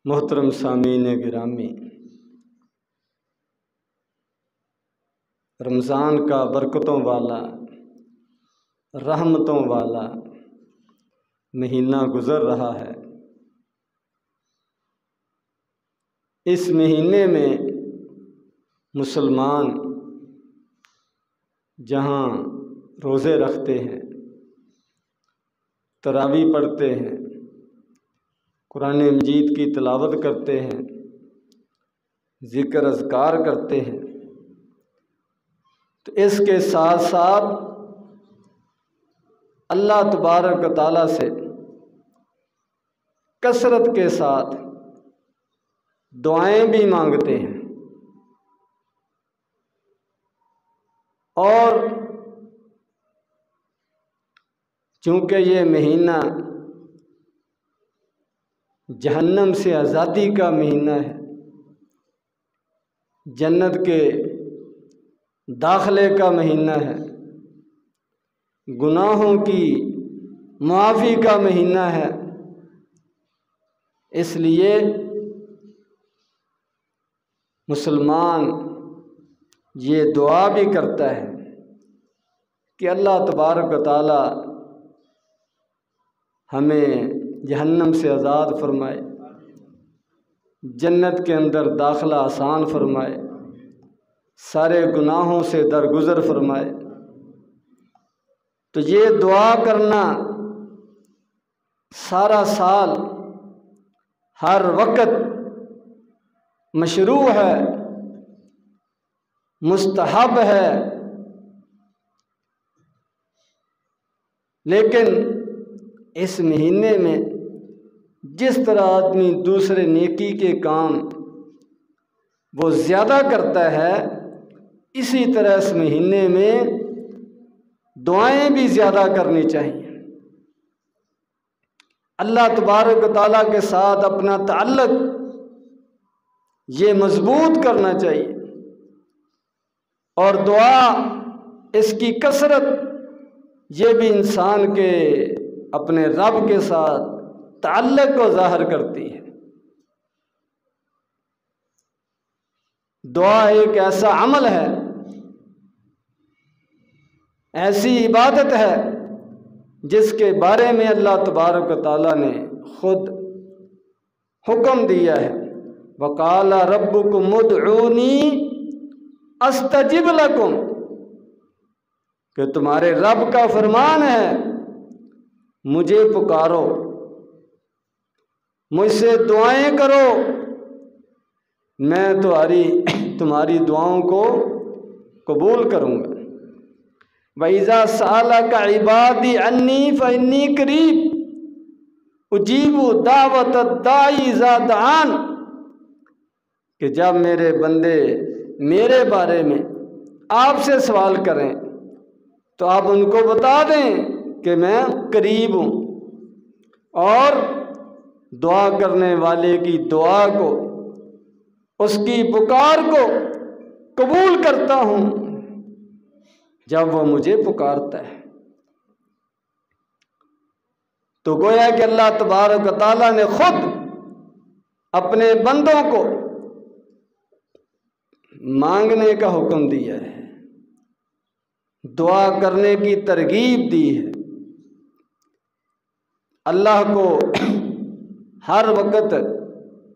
محترم سامعین گرامی، رمضان کا برکتوں والا، رحمتوں والا مہینہ گزر رہا ہے۔ اس مہینے میں مسلمان جہاں روزے رکھتے ہیں، تراویح پڑھتے ہیں، قرآن مجید کی تلاوت کرتے ہیں، ذکر اذکار کرتے ہیں، تو اس کے ساتھ ساتھ اللہ تبارک و تعالیٰ سے کثرت کے ساتھ دعائیں بھی مانگتے ہیں، اور چونکہ یہ مہینہ جہنم سے آزادی کا مہینہ ہے، جنت کے داخلے کا مہینہ ہے، گناہوں کی معافی کا مہینہ ہے، اس لیے مسلمان یہ دعا بھی کرتا ہے کہ اللہ تبارک و تعالی ہمیں جہنم سے آزاد فرمائے، جنت کے اندر داخلہ آسان فرمائے، سارے گناہوں سے درگزر فرمائے۔ تو یہ دعا کرنا سارا سال ہر وقت مشروع ہے، مستحب ہے، لیکن اس مہینے میں جس طرح آدمی دوسرے نیکی کے کام وہ زیادہ کرتا ہے، اسی طرح اس مہینے میں دعائیں بھی زیادہ کرنی چاہیے۔ اللہ تبارک و تعالیٰ کے ساتھ اپنا تعلق یہ مضبوط کرنا چاہیے، اور دعا اس کی کثرت یہ بھی انسان کے اپنے رب کے ساتھ تعلق کو ظاہر کرتی ہے۔ دعا ایک ایسا عمل ہے، ایسی عبادت ہے جس کے بارے میں اللہ تبارک و تعالیٰ نے خود حکم دیا ہے، وَقَالَ رَبُّكُمُ ادْعُونِي أَسْتَجِبْ لَكُمْ، کہ تمہارے رب کا فرمان ہے مجھے پکارو، مجھ سے دعائیں کرو، میں تمہاری دعاؤں کو قبول کروں گا۔ وَإِذَا سَأَلَكَ عِبَادِي عَنِّي فَإِنِّي قَرِيبٌ أُجِيبُ دَعْوَةَ الدَّاعِ إِذَا دَعَانِ، کہ جب میرے بندے میرے بارے میں آپ سے سوال کریں تو آپ ان کو بتا دیں کہ میں قریب ہوں، اور دعا کرنے والے کی دعا کو، اس کی پکار کو قبول کرتا ہوں جب وہ مجھے پکارتا ہے۔ تو گویا کہ اللہ تبارک و تعالیٰ نے خود اپنے بندوں کو مانگنے کا حکم دیا ہے، دعا کرنے کی ترغیب دی ہے، اللہ کو ہر وقت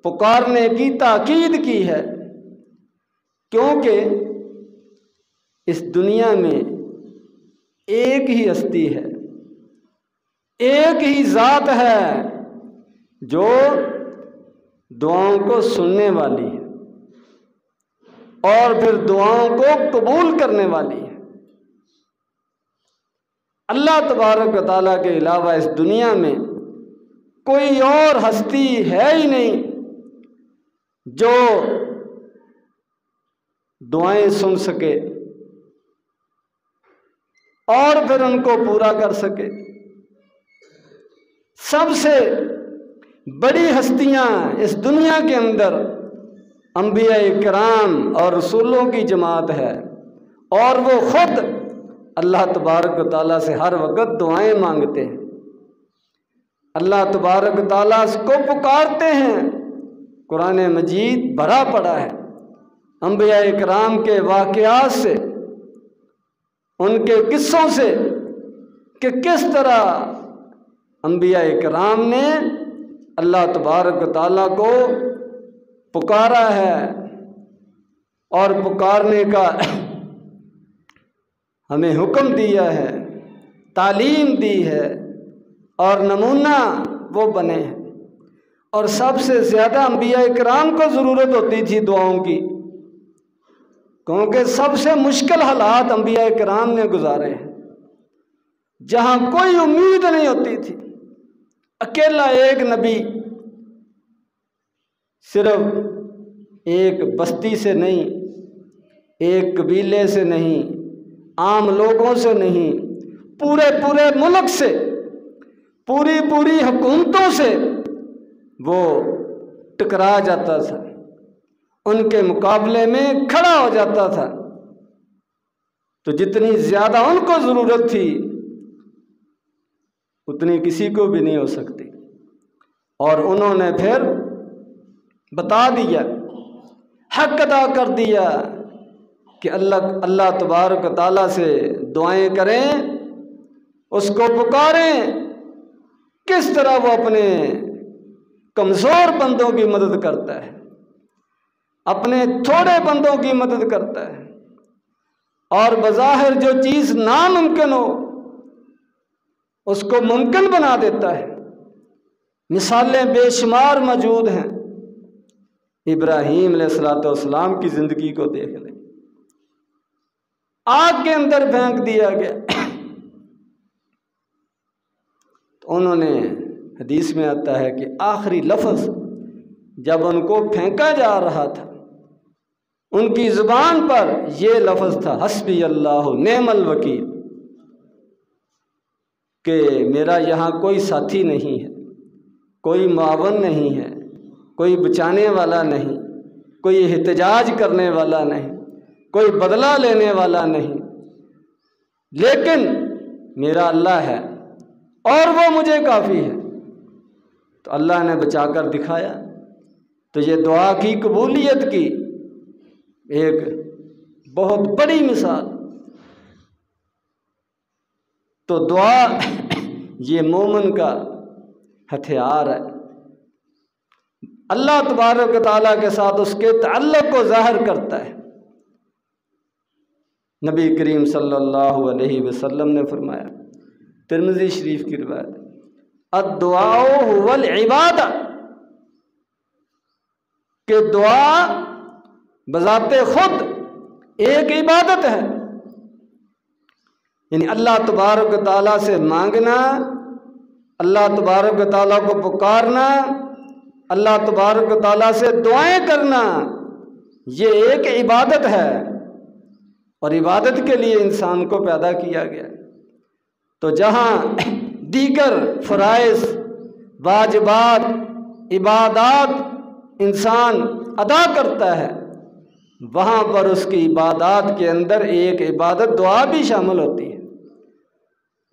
پکارنے کی تاکید کی ہے، کیونکہ اس دنیا میں ایک ہی ہستی ہے، ایک ہی ذات ہے جو دعاؤں کو سننے والی ہے اور پھر دعاؤں کو قبول کرنے والی ہے۔ اللہ تبارک و تعالیٰ کے علاوہ اس دنیا میں کوئی اور ہستی ہے ہی نہیں جو دعائیں سن سکے اور پھر ان کو پورا کر سکے۔ سب سے بڑی ہستیاں اس دنیا کے اندر انبیاء کرام اور رسولوں کی جماعت ہے، اور وہ خود اللہ تبارک و تعالیٰ سے ہر وقت دعائیں مانگتے ہیں، اللہ تبارک و تعالیٰ کو پکارتے ہیں قرآن مجید بھرا پڑا ہے انبیاء کرام کے واقعات سے، ان کے قصوں سے، کہ کس طرح انبیاء کرام نے اللہ تبارک و تعالیٰ کو پکارا ہے اور پکارنے کا ہمیں حکم دیا ہے، تعلیم دی ہے اور نمونہ وہ بنے ہیں۔ اور سب سے زیادہ انبیاء کرام کو ضرورت ہوتی تھی دعاؤں کی، کیونکہ سب سے مشکل حالات انبیاء کرام نے گزارے ہیں، جہاں کوئی امید نہیں ہوتی تھی۔ اکیلا ایک نبی، صرف ایک بستی سے نہیں، ایک قبیلے سے نہیں، عام لوگوں سے نہیں، پورے ملک سے، پوری حکومتوں سے وہ ٹکرا جاتا تھا، ان کے مقابلے میں کھڑا ہو جاتا تھا۔ تو جتنی زیادہ ان کو ضرورت تھی اتنی کسی کو بھی نہیں ہو سکتی، اور انہوں نے پھر بتا دیا، حق ادا کر دیا کہ اللہ تبارک و تعالیٰ سے دعائیں کریں، اس کو پکاریں، کس طرح وہ اپنے کمزور بندوں کی مدد کرتا ہے، اپنے تھوڑے بندوں کی مدد کرتا ہے، اور بظاہر جو چیز ناممکن ہو اس کو ممکن بنا دیتا ہے۔ مثالیں بے شمار موجود ہیں۔ ابراہیم علیہ السلام کی زندگی کو دیکھ لیں، آگ کے اندر پھینک دیا گیا، تو انہوں نے، حدیث میں آتا ہے کہ آخری لفظ جب ان کو پھینکا جا رہا تھا ان کی زبان پر یہ لفظ تھا، حسبی اللہ نعم الوکیل، کہ میرا یہاں کوئی ساتھی نہیں ہے، کوئی معاون نہیں ہے، کوئی بچانے والا نہیں، کوئی احتجاج کرنے والا نہیں، کوئی بدلہ لینے والا نہیں، لیکن میرا اللہ ہے اور وہ مجھے کافی ہے۔ تو اللہ نے بچا کر دکھایا۔ تو یہ دعا کی قبولیت کی ایک بہت بڑی مثال۔ تو دعا یہ مومن کا ہتھیار ہے، اللہ تبارک و تعالیٰ کے ساتھ اس کے تعلق کو ظاہر کرتا ہے۔ نبی کریم صلی اللہ علیہ وسلم نے فرمایا، ترمذی شریف کی روایت، الدعاء هو العبادہ، کہ دعا بذات خود ایک عبادت ہے، یعنی اللہ تبارک و تعالیٰ سے مانگنا، اللہ تبارک و تعالیٰ کو پکارنا، اللہ تبارک و تعالیٰ سے دعائیں کرنا، یہ ایک عبادت ہے، اور عبادت کے لیے انسان کو پیدا کیا گیا۔ تو جہاں دیگر فرائض، واجبات، عبادات انسان ادا کرتا ہے، وہاں پر اس کی عبادات کے اندر ایک عبادت دعا بھی شامل ہوتی ہے۔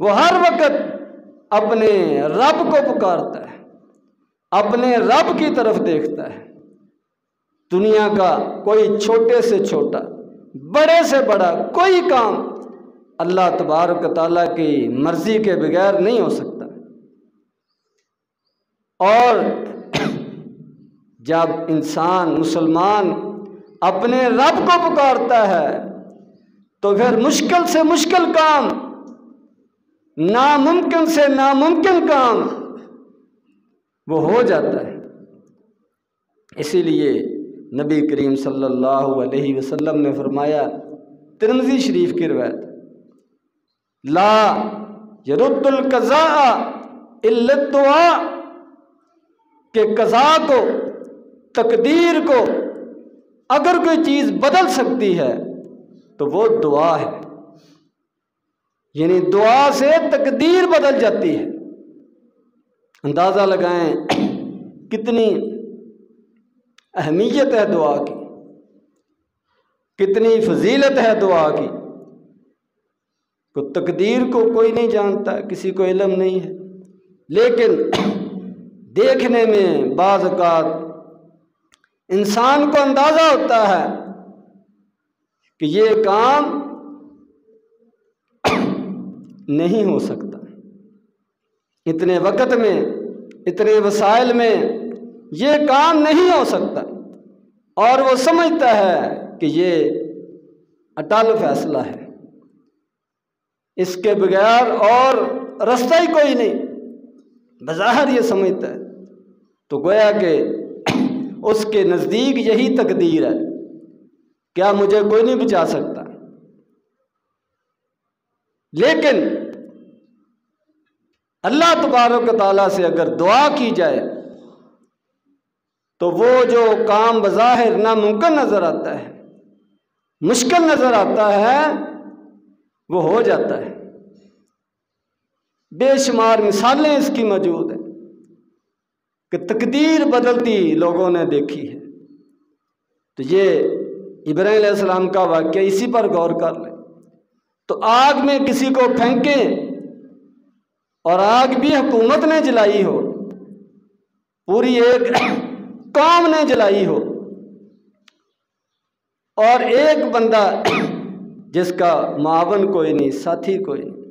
وہ ہر وقت اپنے رب کو پکارتا ہے، اپنے رب کی طرف دیکھتا ہے۔ دنیا کا کوئی چھوٹے سے چھوٹا، بڑے سے بڑا کوئی کام اللہ تبارک و تعالیٰ کی مرضی کے بغیر نہیں ہو سکتا۔ اور جب انسان مسلمان اپنے رب کو پکارتا ہے تو پھر مشکل سے مشکل کام، ناممکن سے ناممکن کام وہ ہو جاتا ہے۔ اسی لیے نبی کریم صلی اللہ علیہ وسلم نے فرمایا، ترمذی شریف کی روایت، لا يرد القضاء الا الدعاء، کہ قضاء کو، تقدیر کو اگر کوئی چیز بدل سکتی ہے تو وہ دعا ہے، یعنی دعا سے تقدیر بدل جاتی ہے۔ اندازہ لگائیں کتنی اہمیت ہے دعا کی، کتنی فضیلت ہے دعا کی۔ تو تقدیر کو کوئی نہیں جانتا، کسی کو علم نہیں ہے، لیکن دیکھنے میں بعض اوقات انسان کو اندازہ ہوتا ہے کہ یہ کام نہیں ہو سکتا، اتنے وقت میں، اتنے وسائل میں یہ کام نہیں ہو سکتا، اور وہ سمجھتا ہے کہ یہ اٹل فیصلہ ہے، اس کے بغیر اور رستہ ہی کوئی نہیں، بظاہر یہ سمجھتا ہے، تو گویا کہ اس کے نزدیک یہی تقدیر ہے، کیا مجھے کوئی نہیں بچا سکتا۔ لیکن اللہ تبارک و تعالیٰ سے اگر دعا کی جائے تو وہ جو کام بظاہر ناممکن نظر آتا ہے، مشکل نظر آتا ہے، وہ ہو جاتا ہے۔ بے شمار مثالیں اس کی موجود ہیں کہ تقدیر بدلتی لوگوں نے دیکھی ہے۔ تو یہ ابراہیم علیہ السلام کا واقعہ، اسی پر غور کر لیں۔ تو آگ میں کسی کو پھینکیں، اور آگ بھی حکومت نے جلائی ہو، پوری ایک قوم نے جلائی ہو، اور ایک بندہ جس کا معاون کوئی نہیں، ساتھی کوئی نہیں،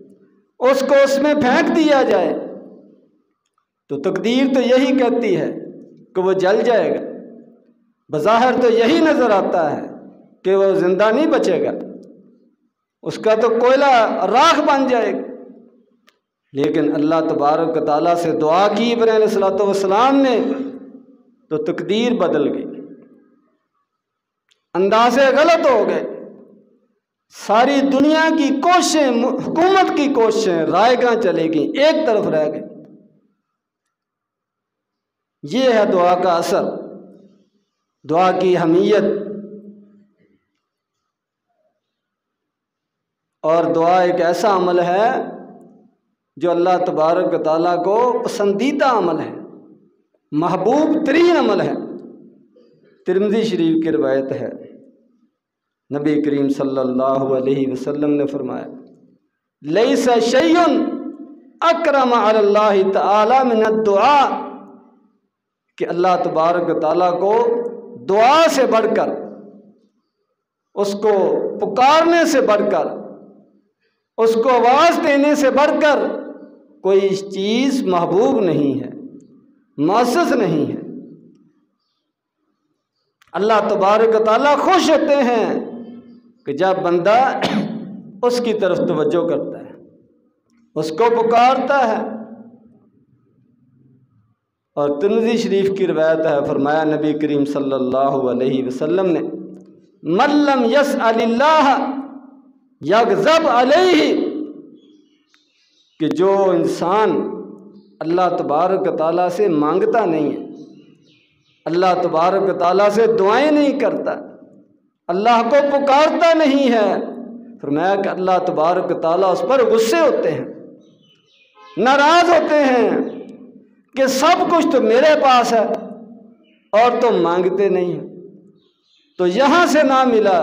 اس کو اس میں پھینک دیا جائے، تو تقدیر تو یہی کہتی ہے کہ وہ جل جائے گا۔ بظاہر تو یہی نظر آتا ہے کہ وہ زندہ نہیں بچے گا، اس کا تو کوئلہ راکھ بن جائے گا۔ لیکن اللہ تبارک و تعالیٰ سے دعا کی ابراہیم علیہ السلام نے، تو تقدیر بدل گئی، اندازے غلط ہو گئے، ساری دنیا کی کوششیں، حکومت کی کوششیں رائے گاں چلے گئیں، ایک طرف رہ گئی۔ یہ ہے دعا کا اثر، دعا کی اہمیت۔ اور دعا ایک ایسا عمل ہے جو اللہ تبارک و تعالیٰ کو پسندیدہ عمل ہے، محبوب ترین عمل ہے۔ ترمذی شریف کی روایت ہے، نبی کریم صلی اللہ علیہ وسلم نے فرمایا، لیس شیء اکرم علی اللہ تعالی من الدعاء، کہ اللہ تبارک و تعالیٰ کو دعا سے بڑھ کر، اس کو پکارنے سے بڑھ کر، اس کو آواز دینے سے بڑھ کر کوئی چیز محبوب نہیں ہے، معزز نہیں ہے۔ اللہ تبارک و تعالیٰ خوش ہوتے ہیں کہ جب بندہ اس کی طرف توجہ کرتا ہے، اس کو پکارتا ہے۔ اور ترمذی شریف کی روایت ہے، فرمایا نبی کریم صلی اللہ علیہ وسلم نے، من لم یسأل اللہ یغضب علیہ، کہ جو انسان اللہ تبارک و تعالیٰ سے مانگتا نہیں ہے، اللہ تبارک و تعالیٰ سے دعائیں نہیں کرتا، اللہ کو پکارتا نہیں ہے، فرمایا کہ اللہ تبارک و تعالیٰ اس پر غصے ہوتے ہیں، ناراض ہوتے ہیں کہ سب کچھ تو میرے پاس ہے اور تم مانگتے نہیں ہو، تو یہاں سے نہ ملا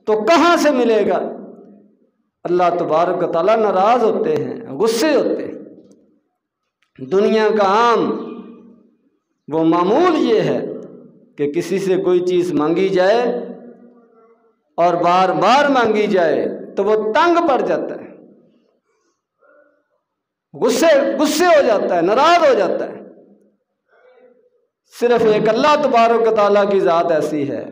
تو کہاں سے ملے گا۔ اللہ تبارک و تعالیٰ ناراض ہوتے ہیں، غصے ہوتے ہیں۔ دنیا کا عام وہ معمول یہ ہے کہ کسی سے کوئی چیز مانگی جائے اور بار بار مانگی جائے تو وہ تنگ پڑ جاتا ہے، غصے ہو جاتا ہے، ناراض ہو جاتا ہے۔ صرف ایک اللہ تبارک و تعالیٰ کی ذات ایسی ہے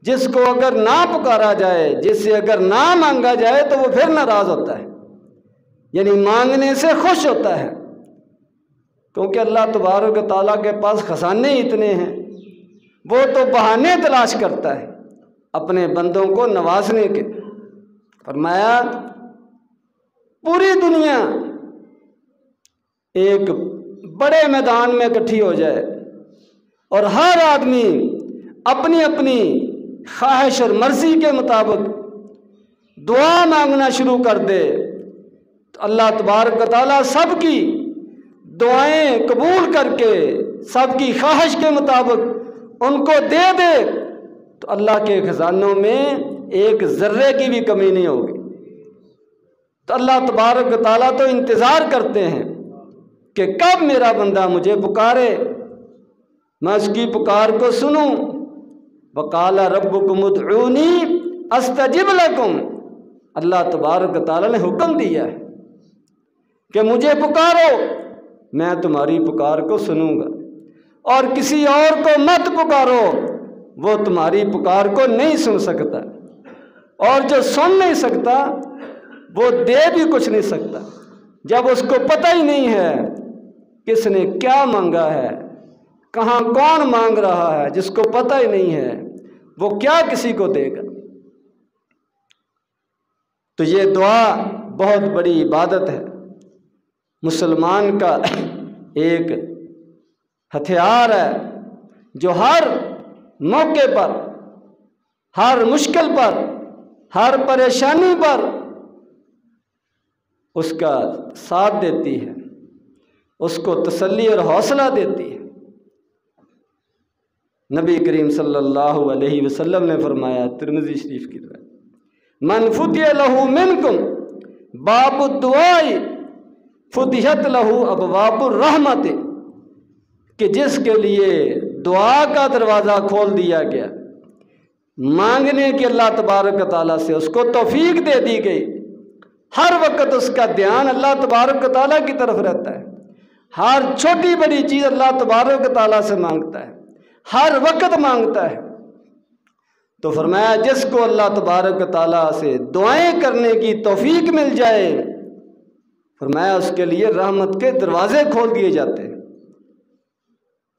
جس کو اگر نہ پکارا جائے، جس سے اگر نہ مانگا جائے تو وہ پھر ناراض ہوتا ہے، یعنی مانگنے سے خوش ہوتا ہے، کیونکہ اللہ تبارک و تعالیٰ کے پاس خزانے اتنے ہیں، وہ تو بہانے تلاش کرتا ہے اپنے بندوں کو نوازنے کے۔ فرمایا پوری دنیا ایک بڑے میدان میں اکٹھی ہو جائے اور ہر آدمی اپنی اپنی خواہش اور مرضی کے مطابق دعا مانگنا شروع کر دے، تو اللہ تبارک و تعالیٰ سب کی دعائیں قبول کر کے سب کی خواہش کے مطابق ان کو دے دے، تو اللہ کے خزانوں میں ایک ذرے کی بھی کمی نہیں ہوگی۔ تو اللہ تبارک و تعالیٰ تو انتظار کرتے ہیں کہ کب میرا بندہ مجھے پکارے، میں اس کی پکار کو سنوں۔ وقال ربکم ادعونی استجب لکم، اللہ تبارک و تعالیٰ نے حکم دیا ہے کہ مجھے پکارو، میں تمہاری پکار کو سنوں گا، اور کسی اور کو مت پکارو، وہ تمہاری پکار کو نہیں سن سکتا، اور جو سن نہیں سکتا وہ دے بھی کچھ نہیں سکتا جب اس کو پتہ ہی نہیں ہے کس نے کیا مانگا ہے، کہاں کون مانگ رہا ہے، جس کو پتہ ہی نہیں ہے وہ کیا کسی کو دے گا۔ تو یہ دعا بہت بڑی عبادت ہے، مسلمان کا ایک ہتھیار ہے جو ہر موقع پر، ہر مشکل پر، ہر پریشانی پر اس کا ساتھ دیتی ہے، اس کو تسلی اور حوصلہ دیتی ہے۔ نبی کریم صلی اللہ علیہ وسلم نے فرمایا، ترمذی شریف کی روایت، من فتح لہ منکم باب الدعاء فتحت لہ ابواب الرحمت، کہ جس کے لیے دعا کا دروازہ کھول دیا گیا، مانگنے کی اللہ تبارک و تعالیٰ سے اس کو توفیق دے دی گئی، ہر وقت اس کا دھیان اللہ تبارک و تعالیٰ کی طرف رہتا ہے، ہر چھوٹی بڑی چیز اللہ تبارک و تعالیٰ سے مانگتا ہے، ہر وقت مانگتا ہے۔ تو فرمایا جس کو اللہ تبارک و تعالیٰ سے دعائیں کرنے کی توفیق مل جائے، فرمایا اس کے لیے رحمت کے دروازے کھول دیے جاتے ہیں۔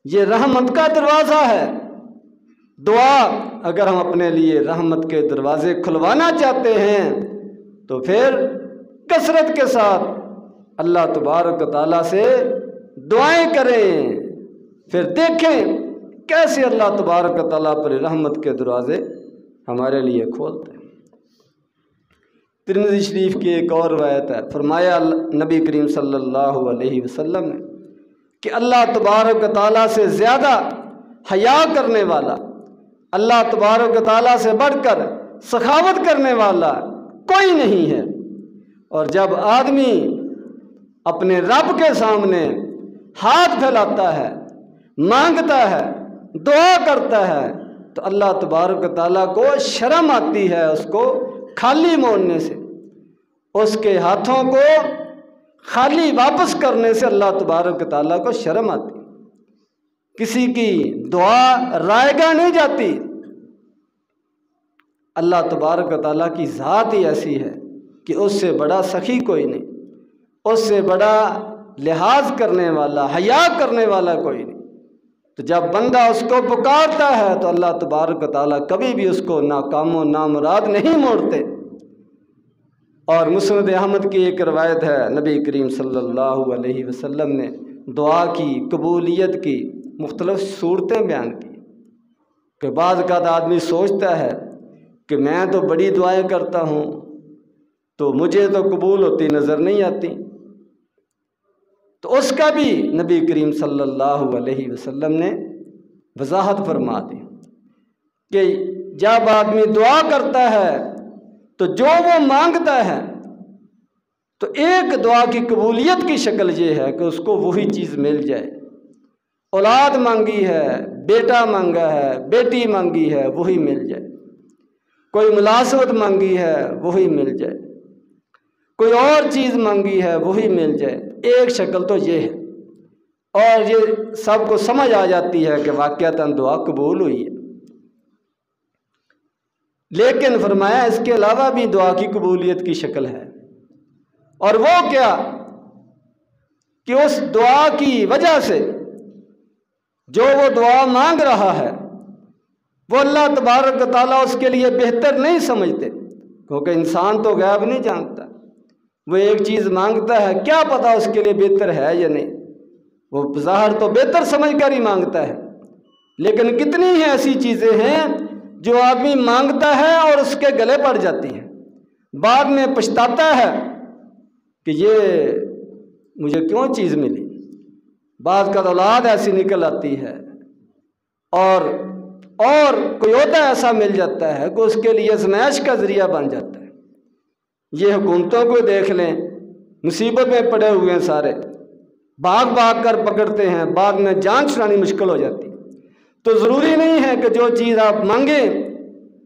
یہ رحمت کا دروازہ ہے۔ دعا اگر ہم اپنے لیے رحمت کے دروازے کھلوانا چاہتے ہیں تو پھر کثرت کے ساتھ اللہ تبارک و تعالیٰ سے دعائیں کریں، پھر دیکھیں کیسے اللہ تبارک و تعالیٰ پر رحمت کے دروازے ہمارے لیے کھولتے ہیں۔ ترمذی شریف کی ایک اور روایت ہے، فرمایا نبی کریم صلی اللہ علیہ وسلم نے کہ اللہ تبارک و تعالیٰ سے زیادہ حیا کرنے والا، اللہ تبارک و تعالیٰ سے بڑھ کر سخاوت کرنے والا کوئی نہیں ہے، اور جب آدمی اپنے رب کے سامنے ہاتھ پھیلاتا ہے، مانگتا ہے، دعا کرتا ہے تو اللہ تبارک و تعالیٰ کو شرم آتی ہے اس کو خالی موڑنے سے، اس کے ہاتھوں کو خالی واپس کرنے سے اللہ تبارک و تعالیٰ کو شرم آتی۔ کسی کی دعا رائگاں نہیں جاتی۔ اللہ تبارک و تعالیٰ کی ذات ہی ایسی ہے کہ اس سے بڑا سخی کوئی نہیں، اس سے بڑا لحاظ کرنے والا، حیا کرنے والا کوئی نہیں۔ تو جب بندہ اس کو پکارتا ہے تو اللہ تبارک و تعالیٰ کبھی بھی اس کو ناکام و نامراد نہیں موڑتے۔ اور مسند احمد کی ایک روایت ہے، نبی کریم صلی اللہ علیہ وسلم نے دعا کی قبولیت کی مختلف صورتیں بیان کی کہ بعض کا آدمی سوچتا ہے کہ میں تو بڑی دعائیں کرتا ہوں تو مجھے تو قبول ہوتی نظر نہیں آتی، تو اس کا بھی نبی کریم صلی اللہ علیہ وسلم نے وضاحت فرما دی کہ جب آدمی دعا کرتا ہے تو جو وہ مانگتا ہے تو ایک دعا کی قبولیت کی شکل یہ ہے کہ اس کو وہی چیز مل جائے۔ اولاد مانگی ہے، بیٹا مانگا ہے، بیٹی مانگی ہے، وہی مل جائے۔ کوئی ملازمت مانگی ہے، وہی مل جائے۔ کوئی اور چیز مانگی ہے، وہی مل جائے۔ ایک شکل تو یہ ہے، اور یہ سب کو سمجھ آ جاتی ہے کہ واقعتاً دعا قبول ہوئی ہے۔ لیکن فرمایا اس کے علاوہ بھی دعا کی قبولیت کی شکل ہے، اور وہ کیا کہ اس دعا کی وجہ سے جو وہ دعا مانگ رہا ہے وہ اللہ تبارک و تعالیٰ اس کے لیے بہتر نہیں سمجھتے، کیونکہ انسان تو غیب نہیں جانتا۔ وہ ایک چیز مانگتا ہے، کیا پتہ اس کے لیے بہتر ہے یا نہیں، وہ ظاہر تو بہتر سمجھ کر ہی مانگتا ہے، لیکن کتنی ہی ایسی چیزیں ہیں جو آدمی مانگتا ہے اور اس کے گلے پڑ جاتی ہیں، بعد میں پچھتاتا ہے کہ یہ مجھے کیوں چیز ملی۔ بعض کا اولاد ایسی نکل آتی ہے، اور کوئی ہوتا ایسا مل جاتا ہے کہ اس کے لیے ازمائش کا ذریعہ بن جاتا ہے۔ یہ حکومتوں کو دیکھ لیں، مصیبت میں پڑے ہوئے ہیں سارے، بھاگ بھاگ کر پکڑتے ہیں، بعد میں جان چھڑانی مشکل ہو جاتی ہے۔ تو ضروری نہیں ہے کہ جو چیز آپ مانگیں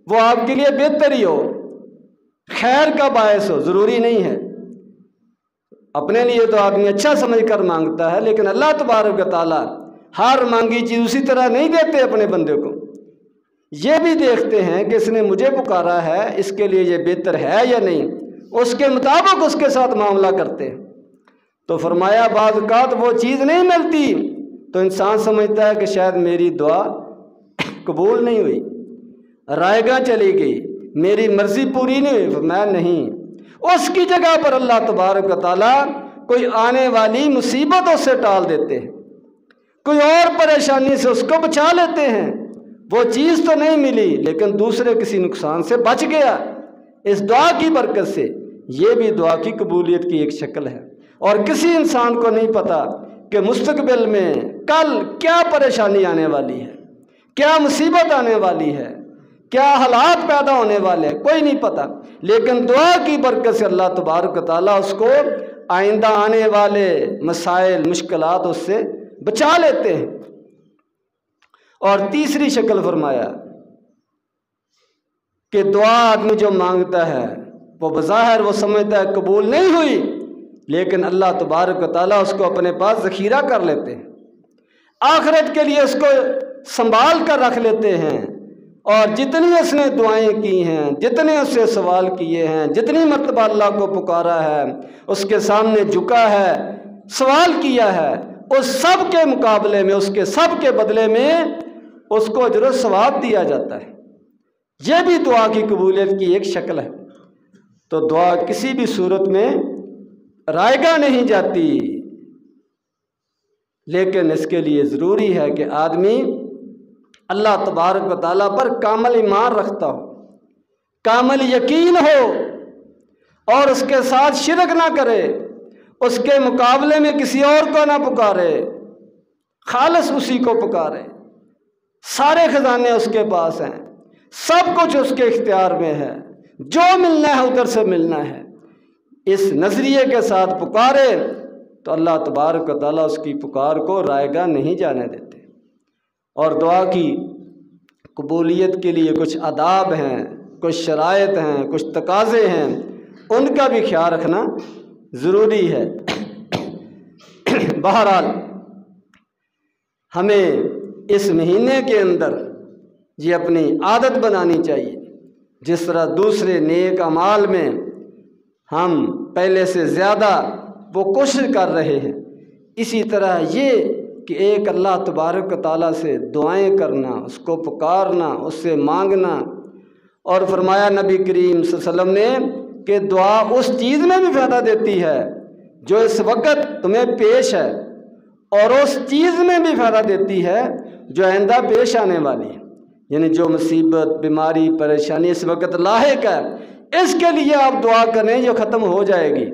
وہ آپ کے لیے بہتر ہی ہو، خیر کا باعث ہو، ضروری نہیں ہے۔ اپنے لیے تو آدمی اچھا سمجھ کر مانگتا ہے، لیکن اللہ تبارک و تعالیٰ ہر مانگی چیز اسی طرح نہیں دیتے اپنے بندے کو۔ یہ بھی دیکھتے ہیں کہ اس نے مجھے پکارا ہے، اس کے لیے یہ بہتر ہے یا نہیں، اس کے مطابق اس کے ساتھ معاملہ کرتے ہیں۔ تو فرمایا بعض اوقات وہ چیز نہیں ملتی تو انسان سمجھتا ہے کہ شاید میری دعا قبول نہیں ہوئی، رائے گاہ چلی گئی، میری مرضی پوری نہیں ہوئی۔ فرمایا نہیں، اس کی جگہ پر اللہ تبارک و تعالیٰ کوئی آنے والی مصیبت اس سے ٹال دیتے ہیں، کوئی اور پریشانی سے اس کو بچا لیتے ہیں۔ وہ چیز تو نہیں ملی لیکن دوسرے کسی نقصان سے بچ گیا اس دعا کی برکت سے۔ یہ بھی دعا کی قبولیت کی ایک شکل ہے۔ اور کسی انسان کو نہیں پتا کہ مستقبل میں کل کیا پریشانی آنے والی ہے، کیا مصیبت آنے والی ہے، کیا حالات پیدا ہونے والے ہیں، کوئی نہیں پتا، لیکن دعا کی برکت سے اللہ تبارک و تعالیٰ اس کو آئندہ آنے والے مسائل مشکلات اس سے بچا لیتے ہیں۔ اور تیسری شکل فرمایا کہ دعا آدمی جو مانگتا ہے وہ بظاہر وہ سمجھتا ہے قبول نہیں ہوئی، لیکن اللہ تبارک و تعالیٰ اس کو اپنے پاس ذخیرہ کر لیتے ہیں، آخرت کے لیے اس کو سنبھال کر رکھ لیتے ہیں۔ اور جتنی اس نے دعائیں کی ہیں، جتنے اس سے سوال کیے ہیں، جتنی مرتبہ اللہ کو پکارا ہے، اس کے سامنے جھکا ہے، سوال کیا ہے، اس سب کے مقابلے میں، اس کے سب کے بدلے میں اس کو اجر و ثواب دیا جاتا ہے۔ یہ بھی دعا کی قبولیت کی ایک شکل ہے۔ تو دعا کسی بھی صورت میں رائے گاہ نہیں جاتی، لیکن اس کے لیے ضروری ہے کہ آدمی اللہ تبارک و تعالیٰ پر کامل ایمان رکھتا ہو، کامل یقین ہو، اور اس کے ساتھ شرک نہ کرے، اس کے مقابلے میں کسی اور کو نہ پکارے، خالص اسی کو پکارے۔ سارے خزانے اس کے پاس ہیں، سب کچھ اس کے اختیار میں ہے، جو ملنا ہے ادھر سے ملنا ہے، اس نظریے کے ساتھ پکارے تو اللہ تبارک و تعالیٰ اس کی پکار کو رائے گاہ نہیں جانے دیتے۔ اور دعا کی قبولیت کے لیے کچھ آداب ہیں، کچھ شرائط ہیں، کچھ تقاضے ہیں، ان کا بھی خیال رکھنا ضروری ہے۔ بہرحال ہمیں اس مہینے کے اندر یہ اپنی عادت بنانی چاہیے، جس طرح دوسرے نیک اعمال میں ہم پہلے سے زیادہ وہ کوشش کر رہے ہیں، اسی طرح یہ کہ ایک اللہ تبارک و تعالیٰ سے دعائیں کرنا، اس کو پکارنا، اس سے مانگنا۔ اور فرمایا نبی کریم صلی اللہ علیہ وسلم نے کہ دعا اس چیز میں بھی فائدہ دیتی ہے جو اس وقت تمہیں پیش ہے، اور اس چیز میں بھی فائدہ دیتی ہے جو آئندہ پیش آنے والی ہے۔ یعنی جو مصیبت، بیماری، پریشانی اس وقت لاحق ہے، اس کے لیے آپ دعا کریں جو ختم ہو جائے گی،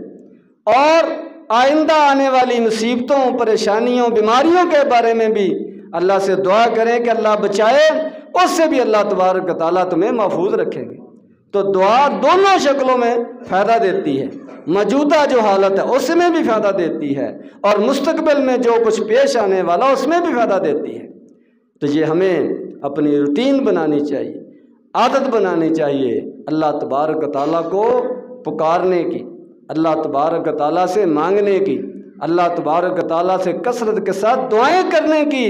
اور آئندہ آنے والی مصیبتوں، پریشانیوں، بیماریوں کے بارے میں بھی اللہ سے دعا کریں کہ اللہ بچائے، اس سے بھی اللہ تبارک و تعالیٰ تمہیں محفوظ رکھیں گے۔ تو دعا دونوں شکلوں میں فائدہ دیتی ہے، موجودہ جو حالت ہے اس میں بھی فائدہ دیتی ہے، اور مستقبل میں جو کچھ پیش آنے والا اس میں بھی فائدہ دیتی ہے۔ تو یہ ہمیں اپنی روٹین بنانی چاہیے، عادت بنانی چاہیے اللہ تبارک و تعالیٰ کو پکارنے کی، اللہ تبارک و تعالیٰ سے مانگنے کی، اللہ تبارک و تعالیٰ سے کثرت کے ساتھ دعائیں کرنے کی۔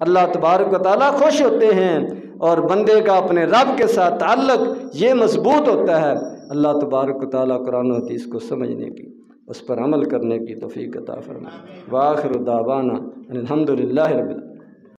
اللہ تبارک و تعالیٰ خوش ہوتے ہیں، اور بندے کا اپنے رب کے ساتھ تعلق یہ مضبوط ہوتا ہے۔ اللہ تبارک و تعالیٰ قرآن و حدیث کو سمجھنے کی، اس پر عمل کرنے کی توفیق عطا فرمائے۔ وآخر دعوانا ان الحمد للہ رب العالمین۔